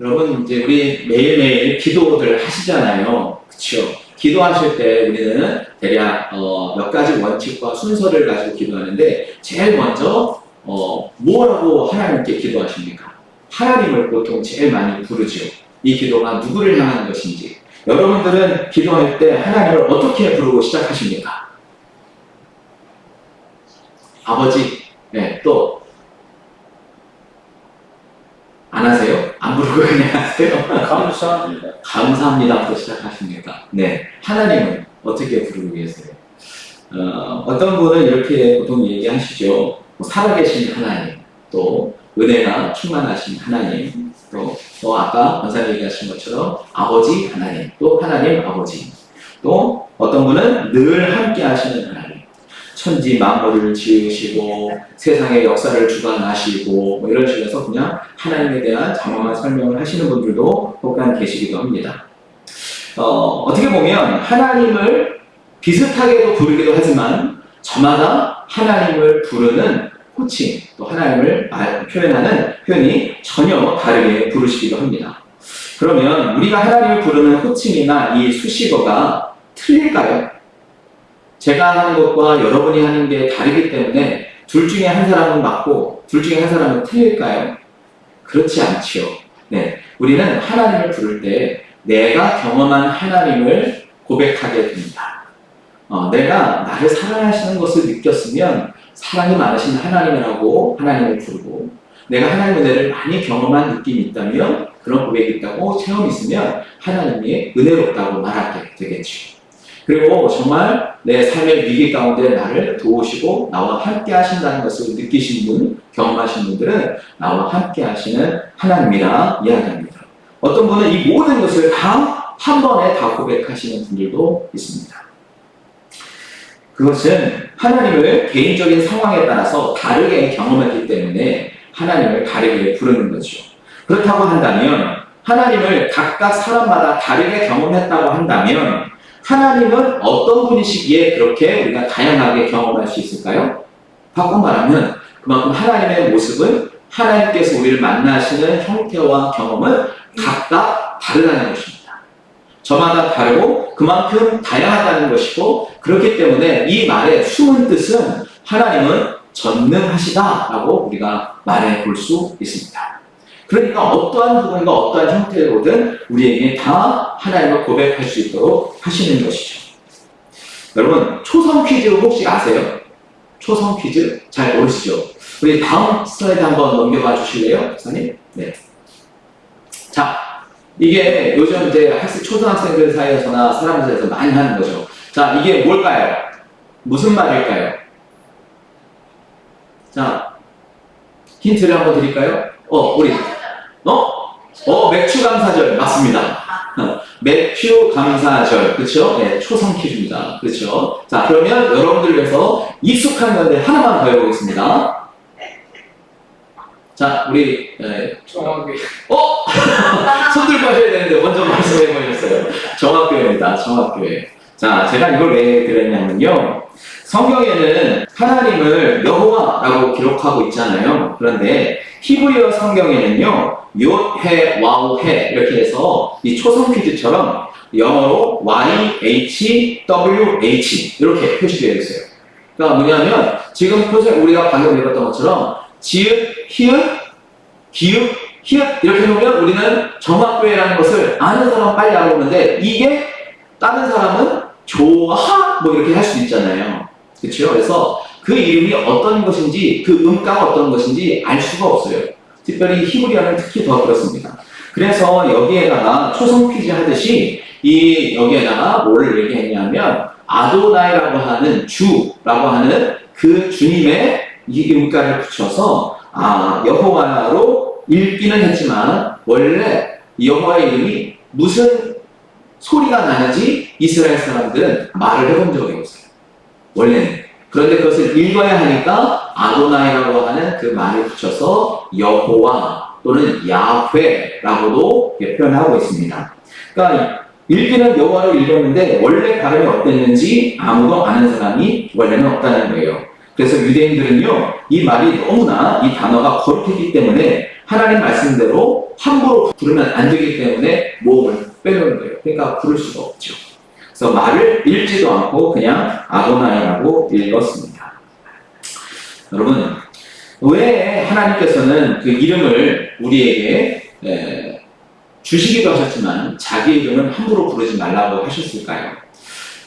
여러분, 이제 우리 매일매일 기도들 하시잖아요. 그쵸? 기도하실 때 우리는 대략, 몇 가지 원칙과 순서를 가지고 기도하는데, 제일 먼저, 뭐라고 하나님께 기도하십니까? 하나님을 보통 제일 많이 부르죠. 이 기도가 누구를 향하는 것인지. 여러분들은 기도할 때 하나님을 어떻게 부르고 시작하십니까? 아버지, 네, 또, 안 하세요? 안 부르고 그냥 하세요? 감사합니다. 감사합니다부터 시작하십니까? 네. 하나님은 어떻게 부르고 계세요? 어떤 분은 이렇게 보통 얘기하시죠. 살아계신 하나님, 또 은혜가 충만하신 하나님, 또 아까 권사님 얘기하신 것처럼 아버지 하나님, 또 하나님 아버지, 또 어떤 분은 늘 함께 하시는 하나님, 천지 만물을 지으시고 세상의 역사를 주관하시고 뭐 이런 식으로 그냥 하나님에 대한 장황한 설명을 하시는 분들도 혹간 계시기도 합니다. 어떻게 보면 하나님을 비슷하게도 부르기도 하지만 저마다 하나님을 부르는 호칭, 또 하나님을 표현하는 표현이 전혀 다르게 부르시기도 합니다. 그러면 우리가 하나님을 부르는 호칭이나 이 수식어가 틀릴까요? 제가 하는 것과 여러분이 하는 게 다르기 때문에 둘 중에 한 사람은 맞고 둘 중에 한 사람은 틀릴까요? 그렇지 않지요. 네, 우리는 하나님을 부를 때 내가 경험한 하나님을 고백하게 됩니다. 내가 나를 사랑하시는 것을 느꼈으면 사랑이 많으신 하나님이라고 하나님을 부르고, 내가 하나님의 은혜를 많이 경험한 느낌이 있다면, 그런 고백이 있다고 체험이 있으면 하나님이 은혜롭다고 말하게 되겠죠. 그리고 정말 내 삶의 위기 가운데 나를 도우시고 나와 함께 하신다는 것을 느끼신 분, 경험하신 분들은 나와 함께 하시는 하나님이라 이야기합니다. 어떤 분은 이 모든 것을 다 한 번에 다 고백하시는 분들도 있습니다. 그것은 하나님을 개인적인 상황에 따라서 다르게 경험했기 때문에 하나님을 다르게 부르는 거죠. 그렇다고 한다면 하나님을 각각 사람마다 다르게 경험했다고 한다면 하나님은 어떤 분이시기에 그렇게 우리가 다양하게 경험할 수 있을까요? 바꿔 말하면 그만큼 하나님의 모습은 하나님께서 우리를 만나시는 형태와 경험은 각각 다르다는 것입니다. 저마다 다르고 그만큼 다양하다는 것이고, 그렇기 때문에 이 말의 숨은 뜻은 하나님은 전능하시다라고 우리가 말해 볼 수 있습니다. 그러니까 어떠한 부분과 어떠한 형태로든 우리에게 다 하나님을 고백할 수 있도록 하시는 것이죠. 여러분, 초성 퀴즈 혹시 아세요? 초성 퀴즈 잘 모르시죠? 우리 다음 슬라이드 한번 넘겨봐 주실래요, 목사님? 네. 자, 이게 요즘 이제 초등학생들 사이에서나 사람 사이에서 많이 하는 거죠. 자, 이게 뭘까요? 무슨 말일까요? 자, 힌트를 한번 드릴까요? 우리 매추 감사절 맞습니다. 매추 감사절, 그렇죠? 네, 초성 퀴즈입니다. 그렇죠? 자, 그러면 여러분들 위해서 익숙한 건데 하나만 더 해보겠습니다. 자, 우리 정확히. 손 들고 하셔야 되는데 먼저 말씀해 보셨어요. 정학교회입니다. 정학교회. 자, 제가 이걸 왜 그랬냐면요. 성경에는 하나님을 여호와라고 기록하고 있잖아요. 그런데 히브리어 성경에는요, 욤, 해, 와우, 해 이렇게 해서 이 초성 퀴즈처럼 영어로 YHWH 이렇게 표시되어 있어요. 그러니까 뭐냐면 지금 우리가 방금 읽었던 것처럼 지읒, 히읗, 기읒, 히읗 이렇게 해놓으면 우리는 정학교회라는 것을 아는 사람은 빨리 알아보는데, 이게 다른 사람은 조하 뭐 이렇게 할 수 있잖아요. 그렇죠? 그래서 그 이름이 어떤 것인지, 그 음가가 어떤 것인지 알 수가 없어요. 특별히 히브리어는 특히 더 그렇습니다. 그래서 여기에다가 초성 퀴즈 하듯이 여기에다가 뭐를 얘기했냐면 아도나이라고 하는 주라고 하는 그 주님의 이 음가를 붙여서 여호와로 읽기는 했지만 원래 여호와의 이름이 무슨 소리가 나는지 이스라엘 사람들은 말을 해본 적이 없어요. 원래는. 그런데 그것을 읽어야 하니까 아도나이라고 하는 그 말을 붙여서 여호와 또는 야훼라고도 표현하고 있습니다. 그러니까 읽기는 여호와로 읽었는데 원래 발음이 어땠는지 아무도 아는 사람이 원래는 없다는 거예요. 그래서 유대인들은요, 이 말이 너무나 이 단어가 거룩했기 때문에 하나님 말씀대로 함부로 부르면 안 되기 때문에 모음을 빼놓은 거예요. 그러니까 부를 수가 없죠. 그래서 말을 읽지도 않고 그냥 아도나이라고 읽었습니다. 여러분, 왜 하나님께서는 그 이름을 우리에게 주시기도 하셨지만 자기 이름은 함부로 부르지 말라고 하셨을까요?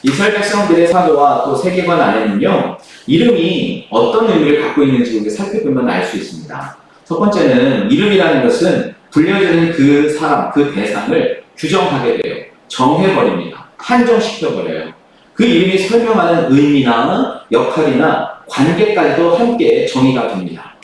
이스라엘 백성들의 사고와 또 세계관 안에는요, 이름이 어떤 의미를 갖고 있는지 우리가 살펴보면 알 수 있습니다. 첫 번째는 이름이라는 것은 불려지는 그 사람, 그 대상을 규정하게 돼요. 정해버립니다. 한정시켜버려요. 그 이름이 설명하는 의미나 역할이나 관계까지도 함께 정의가 됩니다.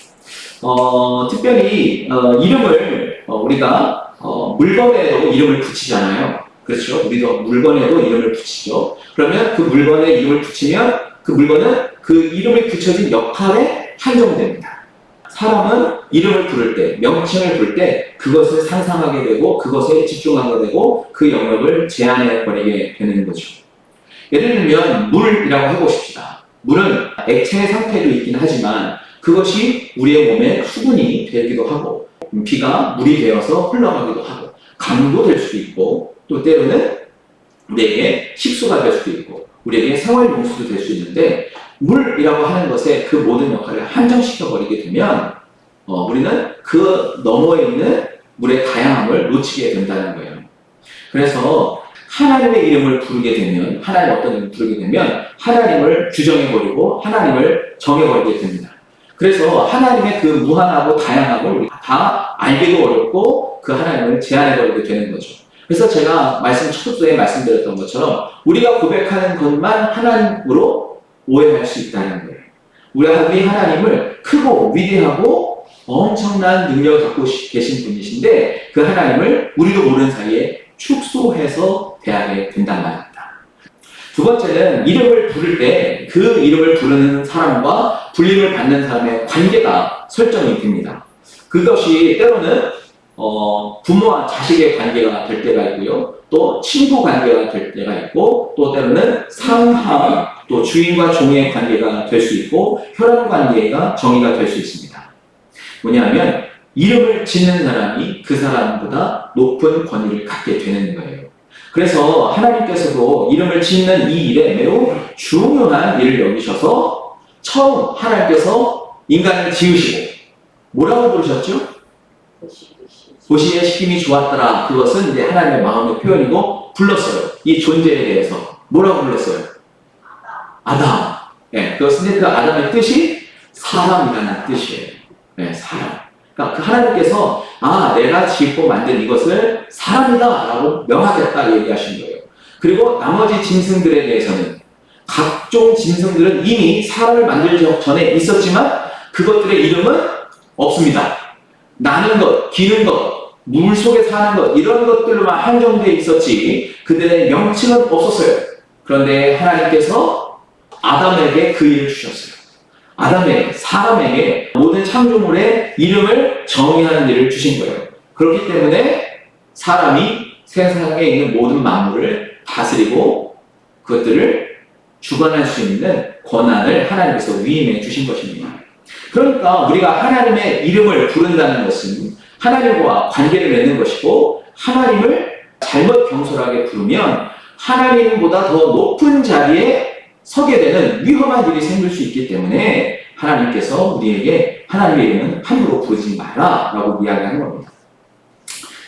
특별히 이름을 우리가 물건에도 이름을 붙이잖아요. 그렇죠? 우리도 물건에도 이름을 붙이죠. 그러면 그 물건에 이름을 붙이면 그 물건은 그 이름이 붙여진 역할에 한정됩니다. 사람은 이름을 부를 때, 명칭을 부를 때 그것을 상상하게 되고 그것에 집중하게 되고 그 영역을 제한해버리게 되는 거죠. 예를 들면 물이라고 해보십시다. 물은 액체 상태로 있긴 하지만 그것이 우리의 몸에 수분이 되기도 하고 비가 물이 되어서 흘러가기도 하고 강도 될 수도 있고 또 때로는 우리에게 식수가 될 수도 있고 우리에게 생활용수도 될 수 있는데 물이라고 하는 것에 그 모든 역할을 한정시켜버리게 되면 우리는 그 너머에 있는 물의 다양함을 놓치게 된다는 거예요. 그래서 하나님의 이름을 부르게 되면 하나님 어떤 이름을 부르게 되면 하나님을 규정해버리고 하나님을 정해버리게 됩니다. 그래서 하나님의 그 무한하고 다양함을 우리가 다 알기도 어렵고 그 하나님을 제한해버리게 되는 거죠. 그래서 제가 첫째에 말씀드렸던 것처럼 우리가 고백하는 것만 하나님으로 오해할 수 있다는 거예요. 우리 하나님을 크고 위대하고 엄청난 능력을 갖고 계신 분이신데 그 하나님을 우리도 모르는 사이에 축소해서 대하게 된단 말입니다. 두 번째는 이름을 부를 때 그 이름을 부르는 사람과 불림을 받는 사람의 관계가 설정이 됩니다. 그것이 때로는 부모와 자식의 관계가 될 때가 있고요. 또 친구 관계가 될 때가 있고 또 때로는 상하, 또 주인과 종의 관계가 될 수 있고 혈연 관계가 정의가 될 수 있습니다. 뭐냐면 이름을 짓는 사람이 그 사람보다 높은 권위를 갖게 되는 거예요. 그래서 하나님께서도 이름을 짓는 이 일에 매우 중요한 일을 여기셔서 처음 하나님께서 인간을 지으시고 뭐라고 부르셨죠? 보시기에 시킴이 좋았더라. 그것은 이제 하나님의 마음의 표현이고 불렀어요. 이 존재에 대해서 뭐라고 불렀어요? 아담. 네, 그것은 그 아담의 뜻이 사람이라는 뜻이에요. 네, 사람. 그러니까 그 하나님께서 내가 짓고 만든 이것을 사람이다라고 명하겠다 얘기하신 거예요. 그리고 나머지 짐승들에 대해서는 각종 짐승들은 이미 사람을 만들기 전에 있었지만 그것들의 이름은 없습니다. 나는 것, 기는 것, 물 속에 사는 것 이런 것들로만 한정되어 있었지 그들의 명칭은 없었어요. 그런데 하나님께서 아담에게 그 일을 주셨어요. 아담에게, 사람에게 모든 창조물의 이름을 정의하는 일을 주신 거예요. 그렇기 때문에 사람이 세상에 있는 모든 만물을 다스리고 그것들을 주관할 수 있는 권한을 하나님께서 위임해 주신 것입니다. 그러니까 우리가 하나님의 이름을 부른다는 것은 하나님과 관계를 맺는 것이고 하나님을 잘못 경솔하게 부르면 하나님보다 더 높은 자리에 서게 되는 위험한 일이 생길 수 있기 때문에 하나님께서 우리에게 하나님의 이름은 함부로 부르지 마라 라고 이야기하는 겁니다.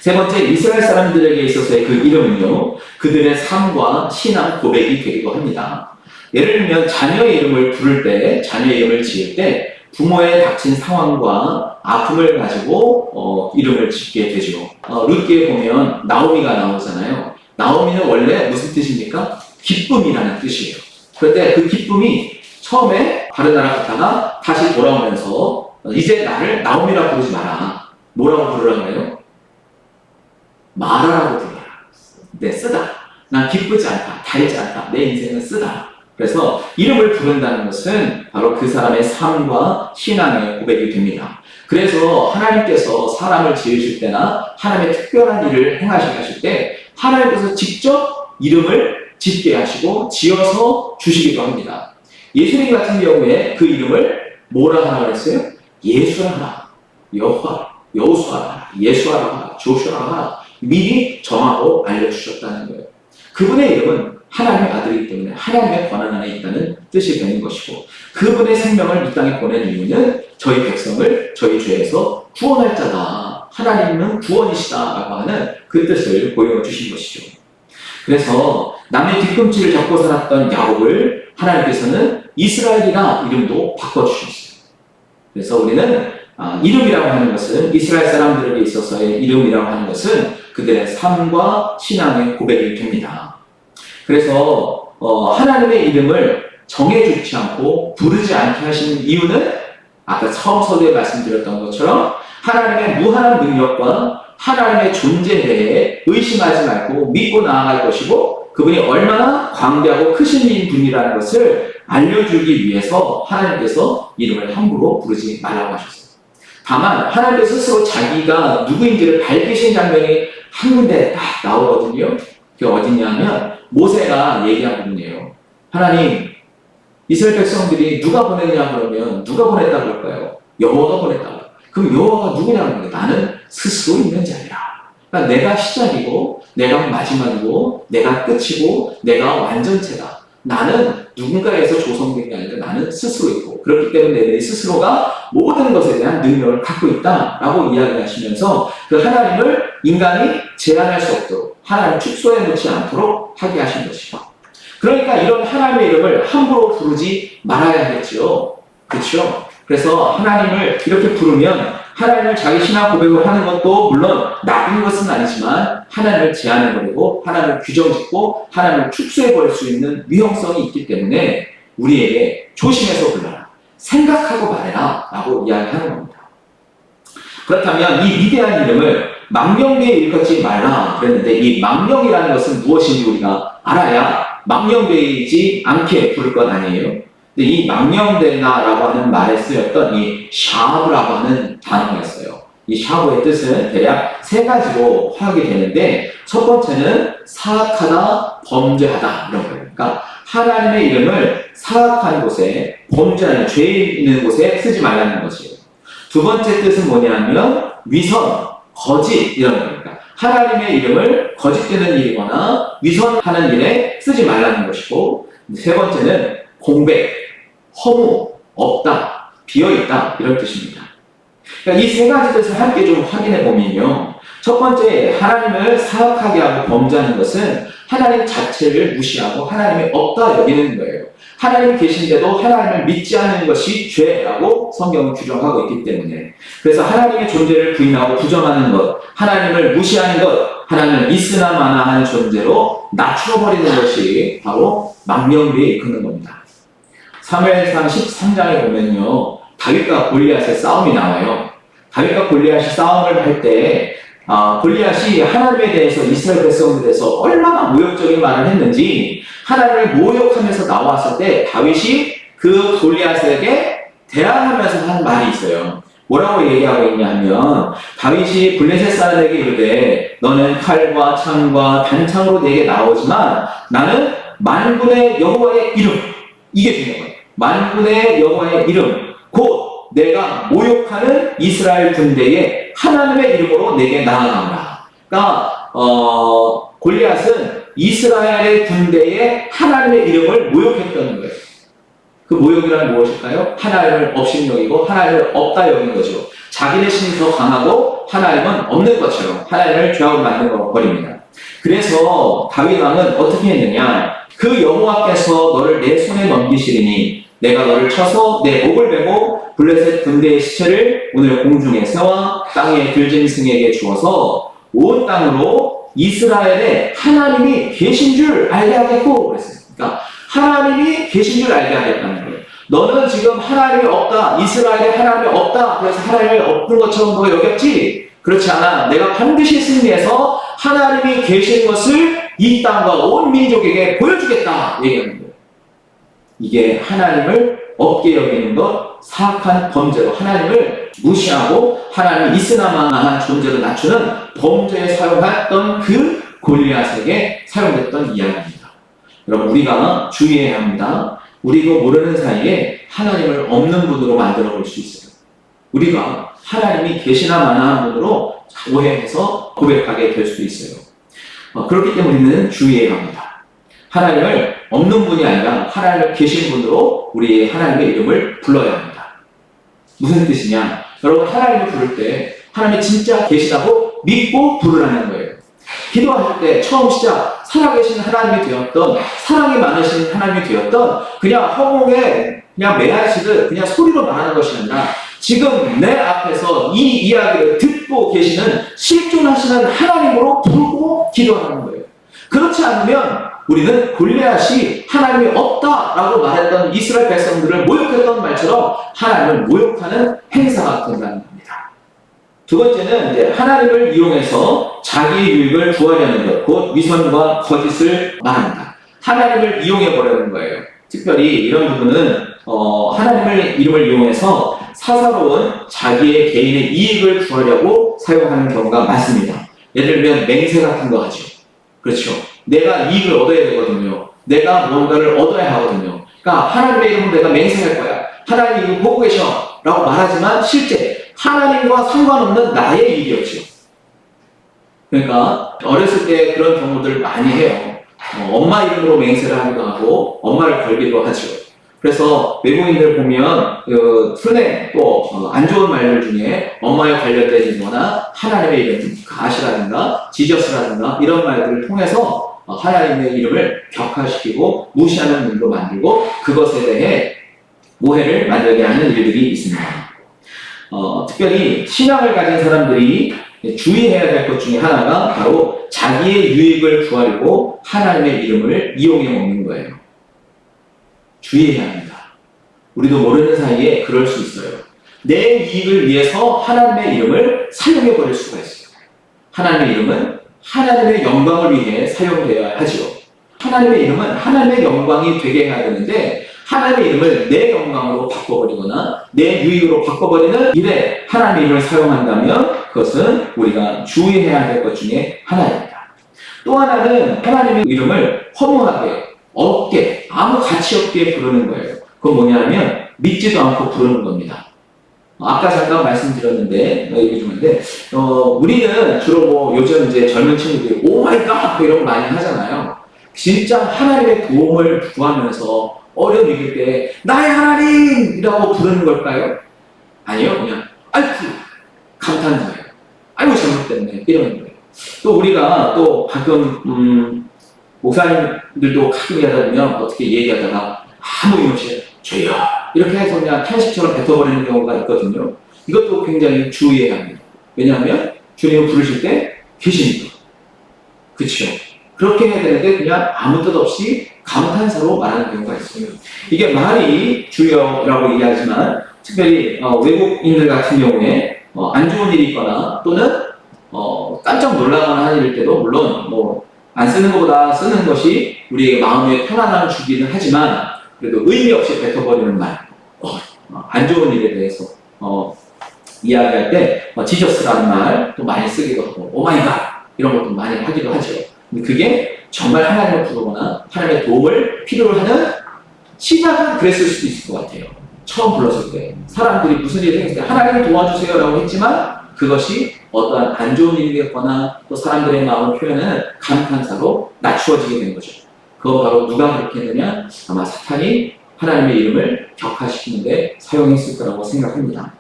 세 번째, 이스라엘 사람들에게 있어서의 그 이름은요, 그들의 삶과 신앙 고백이 되기도 합니다. 예를 들면 자녀의 이름을 부를 때, 자녀의 이름을 지을 때 부모의 닥친 상황과 아픔을 가지고 이름을 짓게 되죠. 룻기에 보면 나오미가 나오잖아요. 나오미는 원래 무슨 뜻입니까? 기쁨이라는 뜻이에요. 그런데 그 기쁨이 처음에 다른 나라 갔다가 다시 돌아오면서 이제 나를 나오미라고 부르지 마라. 뭐라고 부르라고 해요? 마라라고 부르라. 네, 쓰다. 난 기쁘지 않다. 달지 않다. 내 인생은 쓰다. 그래서 이름을 부른다는 것은 바로 그 사람의 삶과 신앙의 고백이 됩니다. 그래서 하나님께서 사람을 지으실 때나 하나님의 특별한 일을 행하실 때 하나님께서 직접 이름을 짓게 하시고 지어서 주시기도 합니다. 예수님 같은 경우에 그 이름을 뭐라 하라 그랬어요? 예수라 하라, 여호와, 여호수아라, 예수아라 하라, 조슈아라 하라 미리 정하고 알려주셨다는 거예요. 그분의 이름은 하나님의 아들이기 때문에 하나님의 권한 안에 있다는 뜻이 되는 것이고, 그분의 생명을 이 땅에 보낸 이유는 저희 백성을 저희 죄에서 구원할 자다, 하나님은 구원이시다라고 하는 그 뜻을 보여주신 것이죠. 그래서 남의 뒤꿈치를 잡고 살았던 야곱을 하나님께서는 이스라엘이라 이름도 바꿔주셨어요. 그래서 우리는 이름이라고 하는 것은, 이스라엘 사람들에게 있어서의 이름이라고 하는 것은 그들의 삶과 신앙의 고백이 됩니다. 그래서 하나님의 이름을 정해주지 않고 부르지 않게 하시는 이유는 아까 처음 서두에 말씀드렸던 것처럼 하나님의 무한한 능력과 하나님의 존재에 대해 의심하지 말고 믿고 나아갈 것이고, 그분이 얼마나 광대하고 크신 분이라는 것을 알려주기 위해서 하나님께서 이름을 함부로 부르지 말라고 하셨어요. 다만 하나님께서 스스로 자기가 누구인지를 밝히신 장면이 한 군데 딱 나오거든요. 그게 어디냐면 모세가 얘기한 부분이에요. 하나님, 이스라엘 백성들이 누가 보냈냐 그러면 누가 보냈다고 할까요? 여호와가 보냈다고. 그럼 여호와가 누구냐는 거예요. 나는 스스로 있는 자리라. 그러니까 내가 시작이고 내가 마지막이고 내가 끝이고 내가 완전체다. 나는 누군가에서 조성된 게 아니라 나는 스스로 있고, 그렇기 때문에 내 스스로가 모든 것에 대한 능력을 갖고 있다라고 이야기하시면서 그 하나님을 인간이 제한할 수 없도록, 하나님 축소해 놓지 않도록 하게 하신 것이죠. 그러니까 이런 하나님의 이름을 함부로 부르지 말아야겠죠. 그렇죠? 그래서 하나님을 이렇게 부르면 하나님을 자기 신앙 고백을 하는 것도 물론 나쁜 것은 아니지만 하나님을 제한해버리고 하나님을 규정짓고 하나님을 축소해버릴 수 있는 위험성이 있기 때문에 우리에게 조심해서 불러라, 생각하고 말해라 라고 이야기하는 겁니다. 그렇다면 이 위대한 이름을 망명되이 일컫지 말라 그랬는데, 이 망명이라는 것은 무엇인지 우리가 알아야 망명되이지 않게 부를 것 아니에요. 근데 이 망명되다라고 하는 말에 쓰였던 이 샤브라고 하는 단어였어요. 이 샤브의 뜻은 대략 세 가지로 하게 되는데, 첫 번째는 사악하다, 범죄하다 이런 거예요. 그러니까 하나님의 이름을 사악한 곳에, 범죄하는 죄 있는 곳에 쓰지 말라는 것이에요. 두 번째 뜻은 뭐냐면 위선, 거짓 이런 거니까 하나님의 이름을 거짓되는 일이거나 위선하는 일에 쓰지 말라는 것이고, 세 번째는 공백, 허무, 없다, 비어있다 이런 뜻입니다. 그러니까 이 세 가지 뜻을 함께 좀 확인해 보면요, 첫 번째 하나님을 사악하게 하고 범죄하는 것은 하나님 자체를 무시하고 하나님이 없다 여기는 거예요. 하나님이 계신데도 하나님을 믿지 않는 것이 죄라고 성경은 규정하고 있기 때문에, 그래서 하나님의 존재를 부인하고 부정하는 것, 하나님을 무시하는 것, 하나님을 있으나 마나 하는 존재로 낮춰버리는 것이 바로 망명되이 이끄는 겁니다. 사무엘상 13장에 보면요, 다윗과 골리앗의 싸움이 나와요. 다윗과 골리앗이 싸움을 할 때 골리앗이 하나님에 대해서, 이스라엘 백성들에 대해서 얼마나 모욕적인 말을 했는지, 하나님을 모욕하면서 나왔을 때 다윗이 그 골리앗에게 대항하면서 한 말이 있어요. 뭐라고 얘기하고 있냐면, 다윗이 블레셋 사람에게 이르되 너는 칼과 창과 단창으로 내게 나오지만 나는 만군의 여호와의 이름, 이게 중요한 거예요. 만군의 여호와의 이름, 곧 내가 모욕하는 이스라엘 군대의 하나님의 이름으로 내게 나아가라. 그러니까 골리앗은 이스라엘의 군대의 하나님의 이름을 모욕했다는 거예요. 그 모욕이란 무엇일까요? 하나님을 업신여기고 하나님을 없다 여긴 거죠. 자기네 신이 더 강하고 하나님은 없는 것처럼 하나님을 죄악으로 만든 버립니다. 그래서 다윗 왕은 어떻게 했느냐? 그 여호와께서 너를 내 손에 넘기시리니 내가 너를 쳐서 내 목을 베고 블레셋 군대의 시체를 오늘 공중에 세워 땅에 들짐승에게 주어서 온 땅으로 이스라엘에 하나님이 계신 줄 알게 하겠고 그랬어요. 그러니까 하나님이 계신 줄 알게 하겠다는 거예요. 너는 지금 하나님이 없다, 이스라엘에 하나님이 없다, 그래서 하나님이 없는 것처럼 너 여겼지? 그렇지 않아. 내가 반드시 승리해서 하나님이 계신 것을 이 땅과 온 민족에게 보여주겠다 얘기하는 거예요. 이게 하나님을 없게 여기는 것, 사악한 범죄로 하나님을 무시하고 하나님이 있으나마나한 존재로 낮추는 범죄에 사용했던 그 골리앗에게 사용됐던 이야기입니다. 여러분, 우리가 주의해야 합니다. 우리도 모르는 사이에 하나님을 없는 분으로 만들어 볼 수 있어요. 우리가 하나님이 계시나 마나 한 분으로 오해해서 고백하게 될 수도 있어요. 그렇기 때문에 우리는 주의해야 합니다. 하나님을 없는 분이 아니라 하나님을 계신 분으로 우리의 하나님의 이름을 불러야 합니다. 무슨 뜻이냐? 여러분, 하나님을 부를 때 하나님이 진짜 계시다고 믿고 부르라는 거예요. 기도하실 때 처음 시작, 살아계신 하나님이 되었던, 사랑이 많으신 하나님이 되었던, 그냥 허공에 그냥 매하시듯 그냥 소리로 말하는 것이 아니라 지금 내 앞에서 이 이야기를 듣고 계시는 실존하시는 하나님으로 부르고 기도하는 거예요. 그렇지 않으면 우리는 골리앗이 하나님이 없다라고 말했던 이스라엘 백성들을 모욕했던 말처럼 하나님을 모욕하는 행사가 된다는 겁니다. 두 번째는 이제 하나님을 이용해서 자기의 유익을 구하려는 것, 곧 위선과 거짓을 말합니다. 하나님을 이용해 보려는 거예요. 특별히 이런 부분은 하나님의 이름을 이용해서 사사로운 자기의 개인의 이익을 구하려고 사용하는 경우가 많습니다. 예를 들면 맹세 같은 거 하죠. 그렇죠. 내가 이익을 얻어야 되거든요. 내가 뭔가를 얻어야 하거든요. 그러니까 하나님의 이름으로 내가 맹세할 거야. 하나님 이거 보고 계셔 라고 말하지만 실제 하나님과 상관없는 나의 이익이었죠. 그러니까 어렸을 때 그런 경우들을 많이 해요. 엄마 이름으로 맹세를 하기도 하고 엄마를 걸기도 하죠. 그래서 외국인들 보면 흔해 또 안 좋은 말들 중에 엄마에 관련된 거나 하나님의 이름, 가시라든가 지저스라든가 이런 말들을 통해서 하나님의 이름을 격하시키고 무시하는 일로 만들고 그것에 대해 오해를 만들게 하는 일들이 있습니다. 특별히 신앙을 가진 사람들이 주의해야 될 것 중에 하나가 바로 자기의 유익을 구하려고 하나님의 이름을 이용해 먹는 거예요. 주의해야 합니다. 우리도 모르는 사이에 그럴 수 있어요. 내 이익을 위해서 하나님의 이름을 사용해 버릴 수가 있어요. 하나님의 이름은 하나님의 영광을 위해 사용되어야 하죠. 하나님의 이름은 하나님의 영광이 되게 해야 되는데 하나님의 이름을 내 영광으로 바꿔버리거나 내 유익으로 바꿔버리는 일에 하나님의 이름을 사용한다면 그것은 우리가 주의해야 될 것 중에 하나입니다. 또 하나는 하나님의 이름을 허무하게, 없게, 아무 가치 없게 부르는 거예요. 그건 뭐냐면 믿지도 않고 부르는 겁니다. 아까 잠깐 말씀드렸는데, 얘기 좀 했는데, 우리는 주로 뭐 요즘 이제 젊은 친구들이 오 마이 갓 이런 거 많이 하잖아요. 진짜 하나님의 도움을 구하면서 어려운 위기일 때 나의 하나님이라고 부르는 걸까요? 아니요, 그냥 아이고 감탄 거예요. 아이고 잘못됐네 이러는 거예요. 또 우리가 또 가끔 목사님들도 가끔 하다 보면 어떻게 얘기하다가 아무 이유 없이 주여 이렇게 해서 그냥 탄식처럼 뱉어버리는 경우가 있거든요. 이것도 굉장히 주의해야 합니다. 왜냐하면 주님을 부르실 때 계시니까. 그렇죠. 그렇게 해야 되는데 그냥 아무 뜻 없이 감탄사로 말하는 경우가 있어요. 이게 말이 주여라고 얘기하지만 특별히 외국인들 같은 경우에 안 좋은 일이 있거나 또는 깜짝 놀라거나 하는 일일 때도 물론 뭐 안 쓰는 것보다 쓰는 것이 우리의 마음에 편안함을 주기는 하지만 그래도 의미 없이 뱉어버리는 말, 안 좋은 일에 대해서 이야기할 때 지저스라는 말 또 많이 쓰기도 하고 오마이갓 이런 것도 많이 하기도 하죠. 근데 그게 정말 하나님을 부르거나 하나님의 도움을 필요로 하는 시작은 그랬을 수도 있을 것 같아요. 처음 불렀을 때 사람들이 무슨 일이 생겼을 때 하나님 도와주세요 라고 했지만 그것이 어떠한 안 좋은 일이겠거나 또 사람들의 마음을 표현하는 감탄사로 낮추어지게 된 거죠. 그거 바로 누가 그렇게 했느냐? 아마 사탄이 하나님의 이름을 격하시키는데 사용했을 거라고 생각합니다.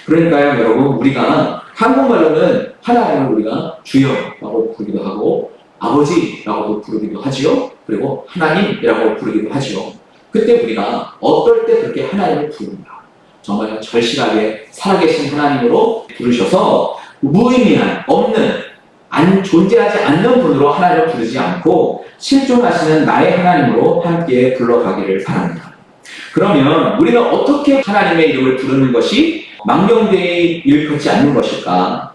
그러니까요 여러분, 우리가 한국말로는 하나님을 우리가 주여라고 부르기도 하고 아버지라고도 부르기도 하지요. 그리고 하나님이라고 부르기도 하지요. 그때 우리가 어떨 때 그렇게 하나님을 부른가? 정말 절실하게 살아계신 하나님으로 부르셔서 무의미한, 없는, 존재하지 않는 분으로 하나님을 부르지 않고 실존하시는 나의 하나님으로 함께 불러가기를 바랍니다. 그러면 우리는 어떻게 하나님의 이름을 부르는 것이 망령되이 일컫지 않는 것일까?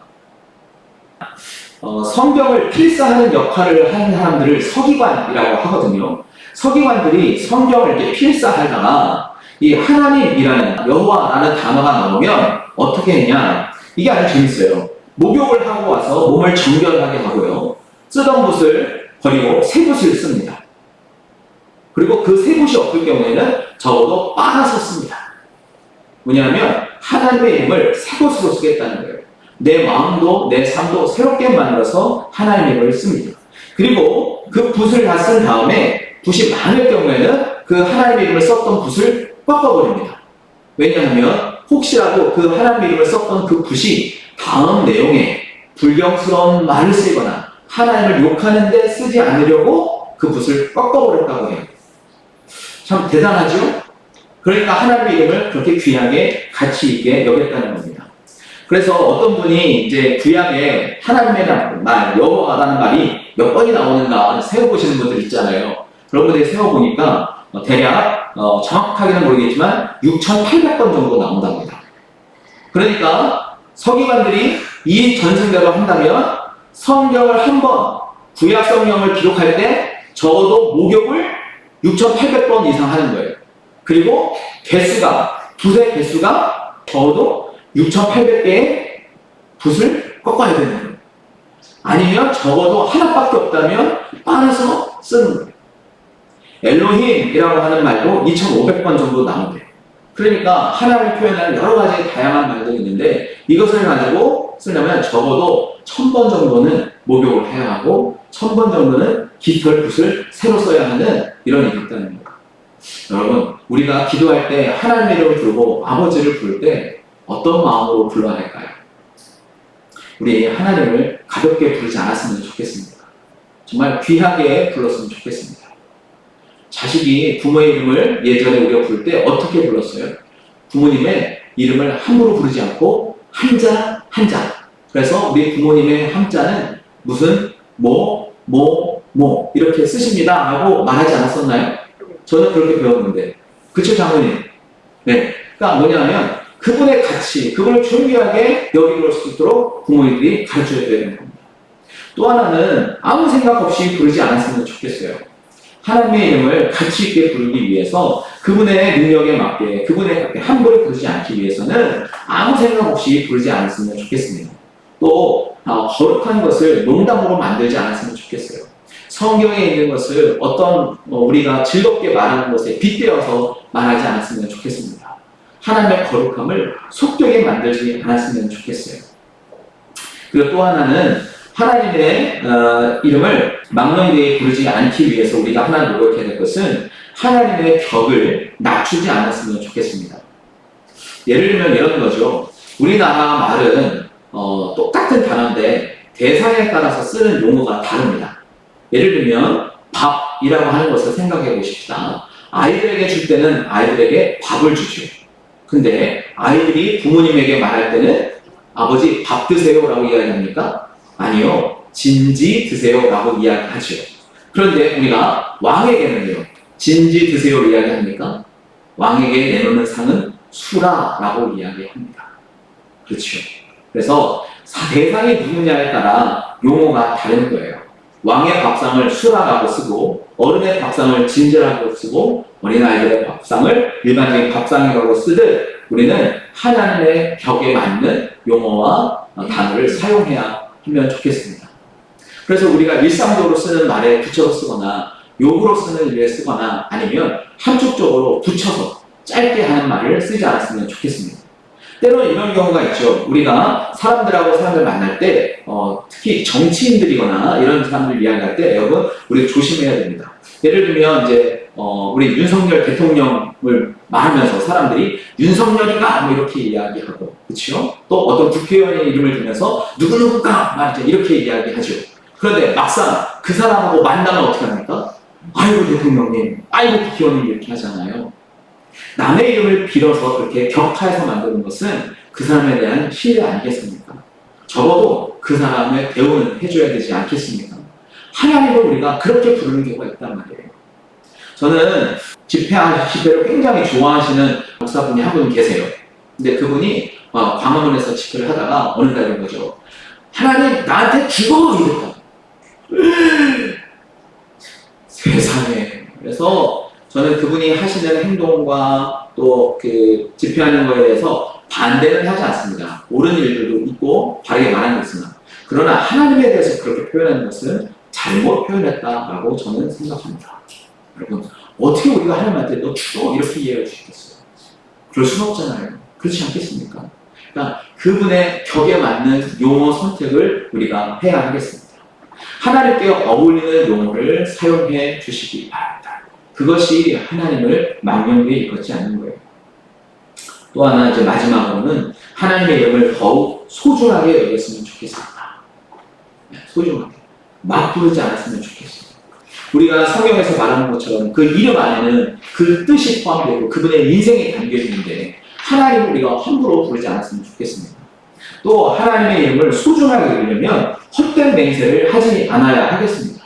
성경을 필사하는 역할을 하는 사람들을 서기관이라고 하거든요. 서기관들이 성경을 이렇게 필사하다가 이 하나님이라는 여호와라는 단어가 나오면 어떻게 했냐? 이게 아주 재밌어요. 목욕을 하고 와서 몸을 정결하게 하고요. 쓰던 붓을 버리고 새 붓을 씁니다. 그리고 그 세 곳이 없을 경우에는 적어도 빠져서 씁니다. 뭐냐면 하나님의 이름을 세 곳으로 쓰겠다는 거예요. 내 마음도 내 삶도 새롭게 만들어서 하나님의 이름을 씁니다. 그리고 그 붓을 다 쓴 다음에 붓이 많을 경우에는 그 하나님의 이름을 썼던 붓을 꺾어버립니다. 왜냐하면 혹시라도 그 하나님의 이름을 썼던 그 붓이 다음 내용에 불경스러운 말을 쓰거나 하나님을 욕하는 데 쓰지 않으려고 그 붓을 꺾어버렸다고 해요. 참 대단하죠? 그러니까 하나님의 이름을 그렇게 귀하게 가치 있게 여겼다는 겁니다. 그래서 어떤 분이 이제 구약에 하나님의 말, 여호와라는 말이 몇 번이 나오는가 세어보시는 분들 있잖아요. 그런 분들이 세어보니까 대략 정확하게는 모르겠지만 6,800번 정도 나온답니다. 그러니까 서기관들이 이 전승대로 한다면 성경을 한 번, 구약 성경을 기록할 때 적어도 목욕을 6,800번 이상 하는 거예요. 그리고 붓의 개수가 적어도 6,800개의 붓을 꺾어야 되는 거예요. 아니면 적어도 하나밖에 없다면 빠져서 쓰는 거예요. 엘로힘이라고 하는 말도 2,500번 정도 나온대요. 그러니까 하나님을 표현하는 여러 가지 다양한 말들이 있는데 이것을 가지고 쓰려면 적어도 1,000번 정도는 목욕을 해야 하고 1,000번 정도는 깃털 붓을 새로 써야 하는 이런 일이 있다는 거예요. 여러분, 우리가 기도할 때 하나님의 이름을 부르고 아버지를 부를 때 어떤 마음으로 불러야 할까요? 우리 하나님을 가볍게 부르지 않았으면 좋겠습니다. 정말 귀하게 불렀으면 좋겠습니다. 자식이 부모의 이름을 예전에 우리가 부를 때 어떻게 불렀어요? 부모님의 이름을 함부로 부르지 않고 한자 한자. 그래서 우리 부모님의 함자는 무슨 뭐 이렇게 쓰십니다 하고 말하지 않았었나요? 저는 그렇게 배웠는데. 그쵸, 장모님? 네. 그러니까 뭐냐면 그분의 가치, 그분을 존귀하게 여기고 올 수 있도록 부모님들이 가르쳐야 되는 겁니다. 또 하나는 아무 생각 없이 부르지 않았으면 좋겠어요. 하나님의 이름을 가치 있게 부르기 위해서 그분의 능력에 맞게, 그분에 맞게 함부로 부르지 않기 위해서는 아무 생각 없이 부르지 않았으면 좋겠습니다. 또 거룩한 것을 농담으로 만들지 않았으면 좋겠어요. 성경에 있는 것을 어떤 우리가 즐겁게 말하는 것에 빗대어서 말하지 않았으면 좋겠습니다. 하나님의 거룩함을 속되게 만들지 않았으면 좋겠어요. 그리고 또 하나는 하나님의 이름을 망령되이 부르지 않기 위해서 우리가 하나 노력해야 될 것은 하나님의 격을 낮추지 않았으면 좋겠습니다. 예를 들면 이런 거죠. 우리나라 말은 똑같은 단어인데 대상에 따라서 쓰는 용어가 다릅니다. 예를 들면 밥이라고 하는 것을 생각해 보십시다. 아이들에게 줄 때는 아이들에게 밥을 주죠. 근데 아이들이 부모님에게 말할 때는 아버지 밥 드세요 라고 이야기합니까? 아니요. 진지 드세요 라고 이야기하죠. 그런데 우리가 왕에게는요. 진지 드세요 이야기합니까? 왕에게 내놓는 상은 수라 라고 이야기합니다. 그렇죠. 그래서 대상이 누구냐에 따라 용어가 다른 거예요. 왕의 밥상을 수라라고 쓰고 어른의 밥상을 진지라고 쓰고 어린아이들의 밥상을 일반적인 밥상이라고 쓰듯 우리는 하나님의 격에 맞는 용어와 단어를 사용해야 하면 좋겠습니다. 그래서 우리가 일상적으로 쓰는 말에 붙여서 쓰거나 욕으로 쓰는 일에 쓰거나 아니면 함축적으로 붙여서 짧게 하는 말을 쓰지 않았으면 좋겠습니다. 때로는 이런 경우가 있죠. 우리가 사람들 만날 때 특히 정치인들이거나 이런 사람들 이야기할 때 여러분 우리 조심해야 됩니다. 예를 들면 이제 우리 윤석열 대통령을 말하면서 사람들이 윤석열이가 뭐 이렇게 이야기하고 그렇죠? 또 어떤 국회의원의 이름을 들면서 누구누구가 말이죠 이렇게 이야기하죠. 그런데 막상 그 사람하고 만나면 어떻게 합니까? 아이고 대통령님, 아이고 국회의원님 이렇게 하잖아요. 남의 이름을 빌어서 그렇게 격하해서 만드는 것은 그 사람에 대한 신뢰 아니겠습니까? 적어도 그 사람의 대우는 해줘야 되지 않겠습니까? 하나님을 우리가 그렇게 부르는 경우가 있단 말이에요. 저는 집회를 굉장히 좋아하시는 목사분이 한 분 계세요. 근데 그분이 광화문에서 집회를 하다가 어느 날인 거죠. 하나님 나한테 죽어! 이랬다. 세상에. 그래서 저는 그분이 하시는 행동과 또 그 집회하는 거에 대해서 반대는 하지 않습니다. 옳은 일들도 있고 바르게 말하는 게 있으나 그러나 하나님에 대해서 그렇게 표현하는 것은 잘못 표현했다라고 저는 생각합니다. 여러분, 어떻게 우리가 하나님한테 너 죽어 이렇게 이해할 수 있겠어요? 그럴 수는 없잖아요. 그렇지 않겠습니까? 그러니까 그분의 격에 맞는 용어 선택을 우리가 해야 하겠습니다. 하나님께 어울리는 용어를 사용해 주시기 바랍니다. 그것이 하나님을 망령되이 이끌지 않는 거예요. 또 하나 이제 마지막으로는 하나님의 이름을 더욱 소중하게 여겼으면 좋겠습니다. 소중하게. 막 부르지 않았으면 좋겠습니다. 우리가 성경에서 말하는 것처럼 그 이름 안에는 그 뜻이 포함되어 있고 그분의 인생이 담겨져 있는데 하나님을 우리가 함부로 부르지 않았으면 좋겠습니다. 또 하나님의 이름을 소중하게 여기려면 헛된 맹세를 하지 않아야 하겠습니다.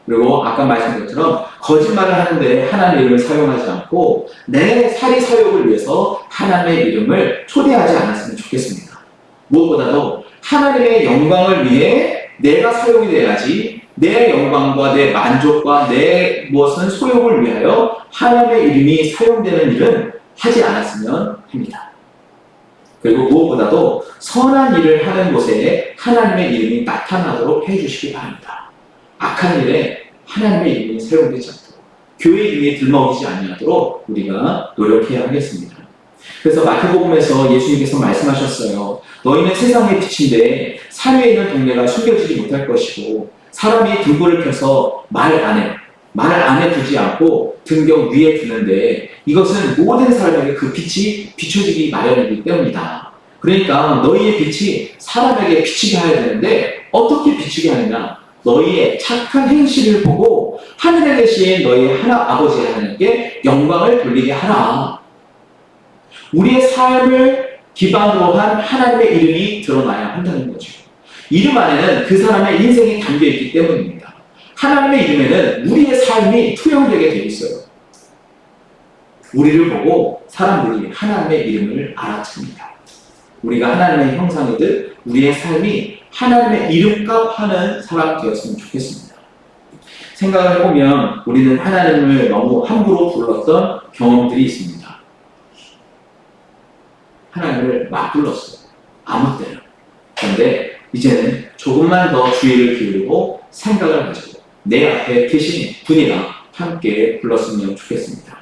그리고 아까 말씀드린 것처럼 거짓말을 하는데 하나님의 이름을 사용하지 않고 내 사리 사욕을 위해서 하나님의 이름을 초대하지 않았으면 좋겠습니다. 무엇보다도 하나님의 영광을 위해 내가 사용이 돼야지 내 영광과 내 만족과 내 무엇은 소욕을 위하여 하나님의 이름이 사용되는 일은 하지 않았으면 합니다. 그리고 무엇보다도 선한 일을 하는 곳에 하나님의 이름이 나타나도록 해주시기 바랍니다. 악한 일에 하나님의 이름이 사용되지 않도록 교회 이름이 들먹이지 아니하도록 우리가 노력해야 하겠습니다. 그래서 마태복음에서 예수님께서 말씀하셨어요. 너희는 세상의 빛인데 산위에 있는 동네가 숨겨지지 못할 것이고 사람이 등불을 켜서 말 안에 두지 않고 등경 위에 두는데 이것은 모든 사람에게 그 빛이 비춰지기 마련이기 때문이다. 그러니까 너희의 빛이 사람에게 비치게 해야 되는데 어떻게 비추게 하느냐? 너희의 착한 행실을 보고 하늘에 계신 너희 아버지 하나님께 영광을 돌리게 하라. 우리의 삶을 기반으로 한 하나님의 이름이 드러나야 한다는 거죠. 이름 안에는 그 사람의 인생이 담겨있기 때문입니다. 하나님의 이름에는 우리의 삶이 투영되게 되어 있어요. 우리를 보고 사람들이 하나님의 이름을 알아챕니다. 우리가 하나님의 형상이듯 우리의 삶이 하나님의 이름값 하는 사람 되었으면 좋겠습니다. 생각을 해보면 우리는 하나님을 너무 함부로 불렀던 경험들이 있습니다. 하나님을 막 불렀어요. 아무 때나. 그런데 이제는 조금만 더 주의를 기울이고 생각을 가지고 내 앞에 계신 분이랑 함께 불렀으면 좋겠습니다.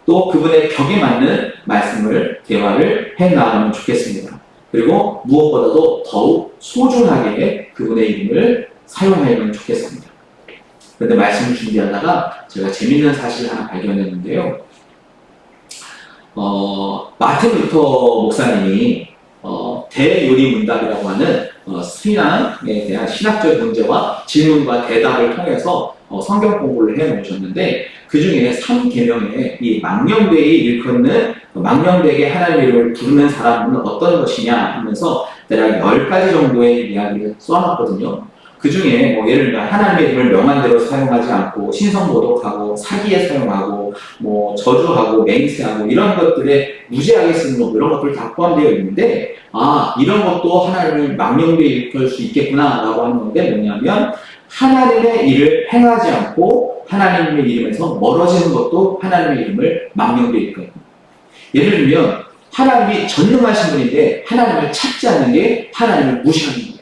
또 그분의 격에 맞는 말씀을 대화를 해나가면 좋겠습니다. 그리고 무엇보다도 더욱 소중하게 그분의 이름을 사용하면 좋겠습니다. 그런데 말씀을 준비하다가 제가 재밌는 사실을 하나 발견했는데요. 마틴 루터 목사님이 대요리문답이라고 하는 신앙에 대한 신학적 문제와 질문과 대답을 통해서 성경 공부를 해놓으셨는데 그 중에 3계명에 이 망령되이 일컫는 망령되게 하나님의 이름을 부르는 사람은 어떤 것이냐 하면서 대략 10가지 정도의 이야기를 써놨거든요. 그 중에 뭐 예를 들면 하나님의 이름을 명한 대로 사용하지 않고 신성모독하고 사기에 사용하고 뭐 저주하고 맹세하고 이런 것들에 무지하게 쓰는 거 이런 것들 다 포함되어 있는데 이런 것도 하나님을 망령되이 일컬 수 있겠구나 라고 하는 건데 뭐냐면 하나님의 일을 행하지 않고 하나님의 이름에서 멀어지는 것도 하나님의 이름을 망령되이 일컬어요. 예를 들면 하나님이 전능하신 분인데 하나님을 찾지 않는 게 하나님을 무시하는 거예요.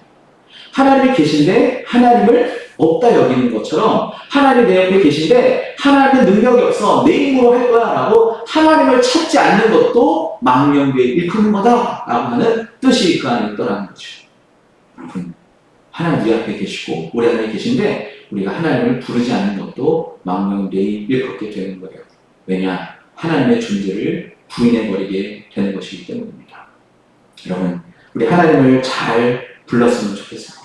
하나님이 계신데 하나님을 없다 여기는 것처럼 하나님이 내 옆에 계신데 하나님은 능력이 없어 내 힘으로 할 거야 라고 하나님을 찾지 않는 것도 망령되이 일컫는 거다 라고 하는 뜻이 그 안에 있더라는 거죠. 여러분, 하나님 우리 앞에 계시고 우리 안에 계신데 우리가 하나님을 부르지 않는 것도 망령되이 일컫게 되는 거예요. 왜냐? 하나님의 존재를 부인해버리게 되는 것이기 때문입니다. 여러분, 우리 하나님을 잘 불렀으면 좋겠습니다.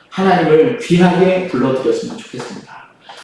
하나님을 귀하게 불러드렸으면 좋겠습니다.